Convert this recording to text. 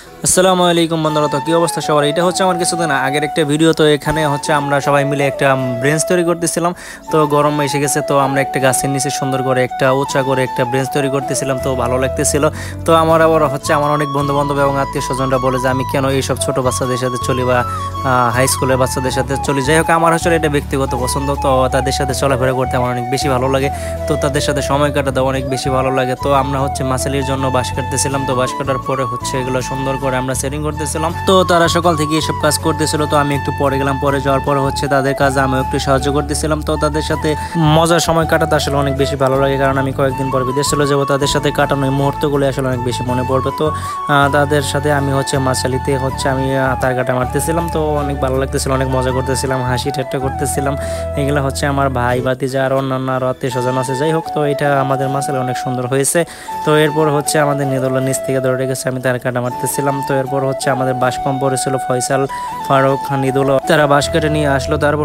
আসসালামু আলাইকুম বন্ধুরা, তো কি অবস্থা সবার? এটা হচ্ছে আমার কিছুদিন আগের একটা ভিডিও। তো এখানে হচ্ছে আমরা সবাই মিলে একটা ব্রেঞ্চ তৈরি করতেছিলাম। তো গরম এসে গেছে, তো আমরা একটা গাছের নিচে সুন্দর করে একটা উঁচা করে একটা ব্রেঞ্চ তৈরি করতেছিলাম, তো ভালো লাগতেছিল। তো আমার আবার হচ্ছে আমার অনেক বন্ধু বান্ধব এবং আত্মীয় স্বজনরা বলে যে আমি কেন এইসব ছোট বাচ্চাদের সাথে চলি বা হাই স্কুলের বাচ্চাদের সাথে চলি। যাই হোক, আমার আসলে এটা ব্যক্তিগত পছন্দ, তো তাদের সাথে চলাফেরা করতে আমার অনেক বেশি ভালো লাগে। তো তাদের সাথে সময় কাটাতে অনেক বেশি ভালো লাগে। তো আমরা হচ্ছে মাছালির জন্য বাঁশ কাটতেছিলাম। তো বাঁশ কাটার পরে হচ্ছে এগুলো সুন্দর করে আমরা সেটিং করতেছিলাম। তো তারা সকাল থেকে এসব কাজ করতেছিল, তো আমি একটু পরে গেলাম। পরে যাওয়ার পরে হচ্ছে তাদের কাজে আমি একটু সাহায্য করতেছিলাম। তো তাদের সাথে মজার সময় কাটাতে আসলে অনেক বেশি ভালো লাগে, কারণ আমি কয়েকদিন পর বিদেশ চলে যাবো। তাদের সাথে কাটানো এই মুহূর্তগুলো আসলে অনেক বেশি মনে পড়বে। তো তাদের সাথে আমি হচ্ছে মাছালিতে হচ্ছে আমি তার কাটা মারতেছিলাম। তো অনেক ভালো লাগতেছিল, অনেক মজা করতেছিলাম, হাসি ঠাট্টা করতেছিলাম। এগুলো হচ্ছে আমার ভাই ভাতিজা আর অন্যান্য আরো আত্মীয় স্বজন আছে। যাই হোক, তো এটা আমাদের মাছালে অনেক সুন্দর হয়েছে। তো এরপর হচ্ছে আমাদের নিদুল্লার নিচ থেকে ধরে রেখেছে, আমি তার কাটা মারতেছিলাম। তো এরপর হচ্ছে আমাদের বাঁশ কম পড়েছিল, ফয়সাল, ফারুক, নিদুল, তারা বাঁশ কেটে নিয়ে আসলো। তারপর